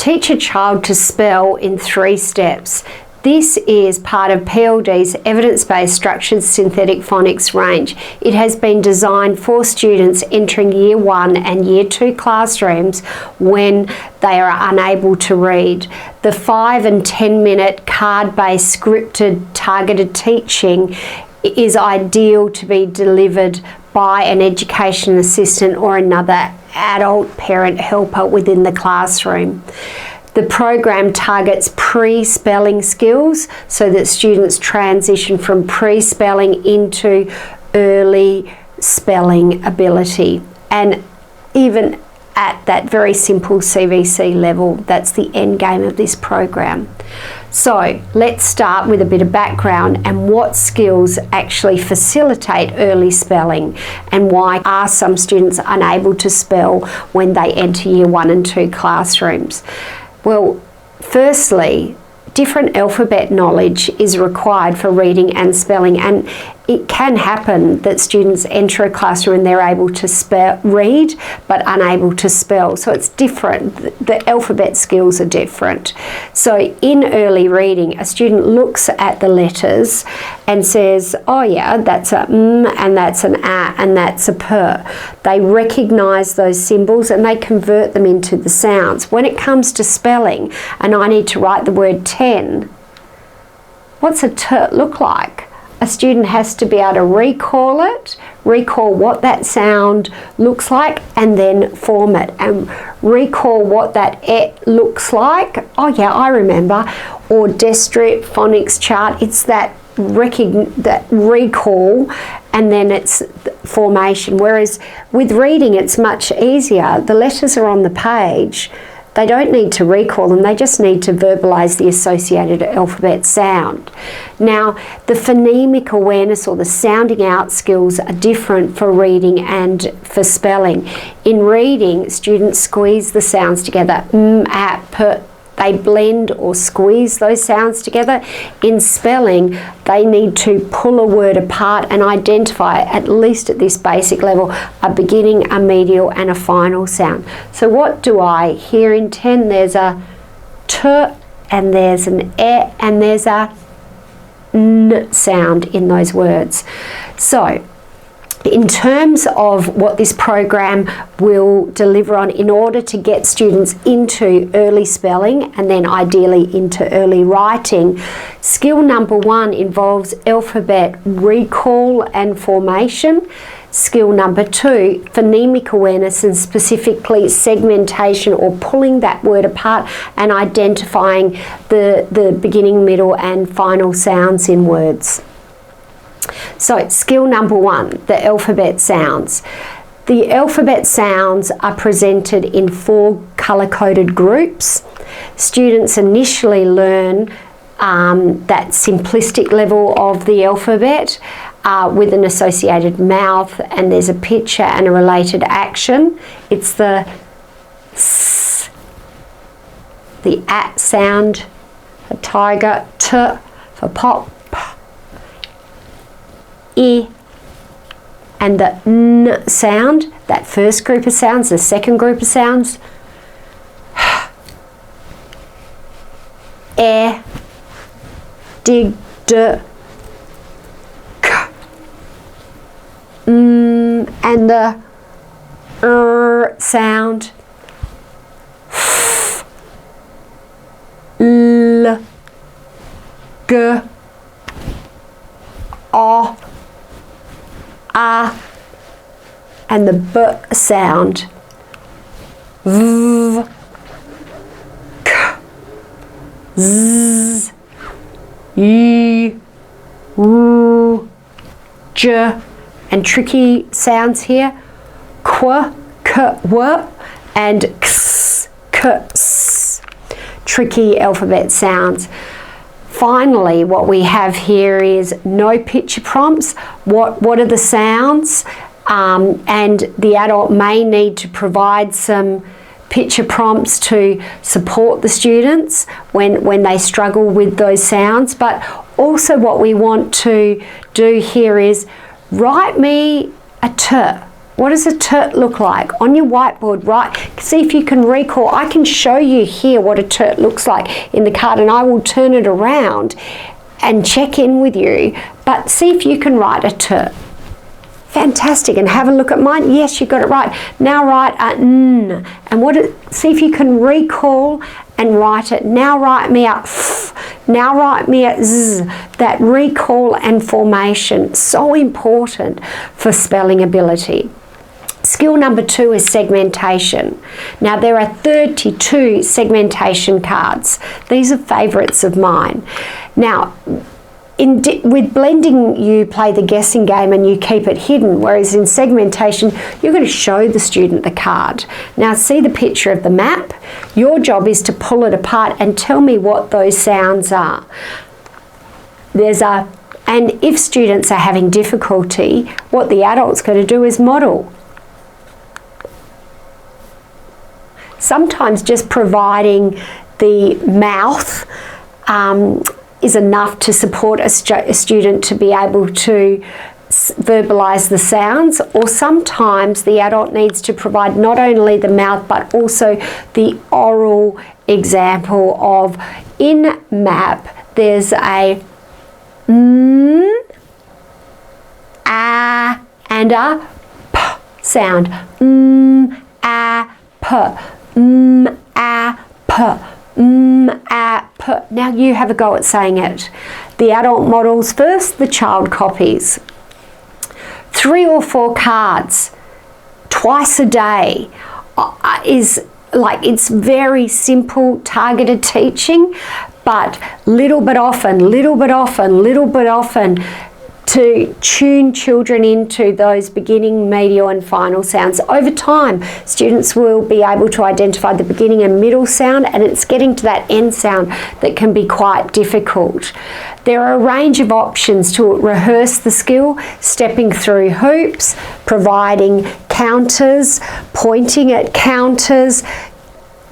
Teach a child to spell in 3 steps. This is part of PLD's evidence-based structured synthetic phonics range. It has been designed for students entering Year 1 and Year 2 classrooms when they are unable to read. The 5 and 10 minute card-based scripted targeted teaching is ideal to be delivered by an education assistant or another adult parent helper within the classroom. The program targets pre-spelling skills so that students transition from pre-spelling into early spelling ability. And even at that very simple CVC level, that's the end game of this program. So let's start with a bit of background and what skills actually facilitate early spelling and why are some students unable to spell when they enter Year 1 and 2 classrooms. Well, firstly, different alphabet knowledge is required for reading and spelling, and it can happen that students enter a classroom and they're able to read but unable to spell. So it's different. The alphabet skills are different. So in early reading, a student looks at the letters and says, oh yeah, that's a M and that's an A and that's a P. They recognise those symbols and they convert them into the sounds. When it comes to spelling and I need to write the word 10, what's a T look like? A student has to be able to recall it, recall what that sound looks like, and then form it, and recall what that E looks like. Oh yeah, I remember. Or Destrip phonics chart. It's that recall, and then it's formation. Whereas with reading, it's much easier. The letters are on the page. They don't need to recall them, they just need to verbalise the associated alphabet sound. Now, the phonemic awareness or the sounding out skills are different for reading and for spelling. In reading, students squeeze the sounds together, m, a, p. They blend or squeeze those sounds together. In spelling, they need to pull a word apart and identify, at least at this basic level, a beginning, a medial and a final sound. So what do I hear in 10? There's a T and there's an E and there's a N sound in those words. So in terms of what this program will deliver on, in order to get students into early spelling and then ideally into early writing, skill number 1 involves alphabet recall and formation. Skill number 2, phonemic awareness and specifically segmentation or pulling that word apart and identifying the beginning, middle and final sounds in words. So skill number 1, the alphabet sounds. The alphabet sounds are presented in 4 colour-coded groups. Students initially learn that simplistic level of the alphabet with an associated mouth, and there's a picture and a related action. It's the S, the at sound, for tiger, T for pop, E, and the N sound, that first group of sounds. The second group of sounds, E, dig, D, K, M, and the sound, F, L, G, O, A, and the B sound, V, K, Z, Y, R, J, and tricky sounds here, Qu, K, W, and X, K, S, tricky alphabet sounds. Finally, what we have here is no picture prompts. What are the sounds? And the adult may need to provide some picture prompts to support the students when they struggle with those sounds. But also what we want to do here is write me a T What does a turt look like? On your whiteboard, right? See if you can recall. I can show you here what a turt looks like in the card, and I will turn it around and check in with you, but see if you can write a turt. Fantastic. And have a look at mine. Yes, you got it right. Now write a n, and see if you can recall and write it. Now write me a f. Now write me a z. That recall and formation, so important for spelling ability. Skill number 2 is segmentation. Now there are 32 segmentation cards. These are favourites of mine. Now, with blending, you play the guessing game and you keep it hidden, whereas in segmentation, you're going to show the student the card. Now, see the picture of the map? Your job is to pull it apart and tell me what those sounds are. And if students are having difficulty, what the adult's going to do is model. Sometimes just providing the mouth is enough to support a student to be able to verbalise the sounds, or sometimes the adult needs to provide not only the mouth but also the oral example of, in map there's a a and a p sound. A p a p. Now you have a go at saying it. The adult models first, the child copies. 3 or 4 cards twice a day is like, it's very simple targeted teaching, but little but often to tune children into those beginning, medial and final sounds. Over time, students will be able to identify the beginning and middle sound, and it's getting to that end sound that can be quite difficult. There are a range of options to rehearse the skill: stepping through hoops, providing counters, pointing at counters,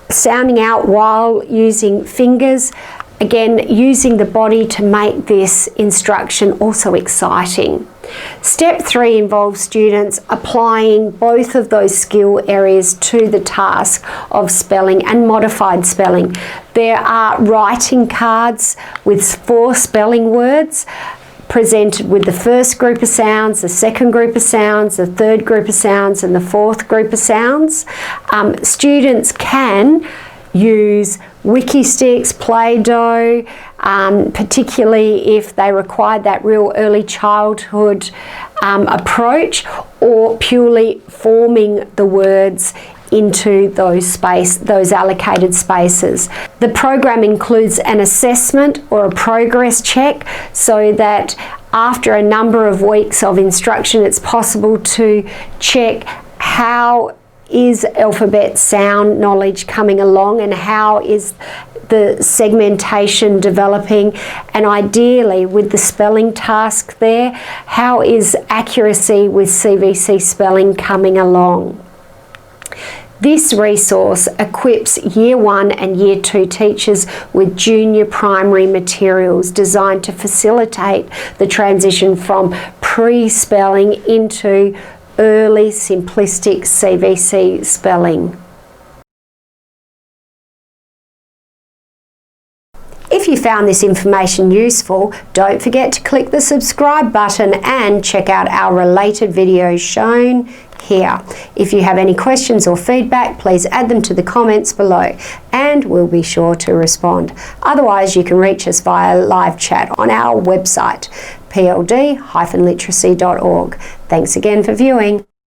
sounding out while using fingers. Again, using the body to make this instruction also exciting. Step 3 involves students applying both of those skill areas to the task of spelling and modified spelling. There are writing cards with 4 spelling words presented with the first group of sounds, the second group of sounds, the third group of sounds, and the fourth group of sounds. Students can use wiki sticks, Play-Doh, particularly if they require that real early childhood approach, or purely forming the words into those allocated spaces. The program includes an assessment or a progress check, so that after a number of weeks of instruction, it's possible to check how is alphabet sound knowledge coming along, and how is the segmentation developing, and ideally with the spelling task there, how is accuracy with CVC spelling coming along. This resource equips Year 1 and Year 2 teachers with junior primary materials designed to facilitate the transition from pre-spelling into early simplistic CVC spelling. If you found this information useful, don't forget to click the subscribe button and check out our related videos shown here. If you have any questions or feedback, please add them to the comments below and we'll be sure to respond. Otherwise, you can reach us via live chat on our website, pld-literacy.org. Thanks again for viewing.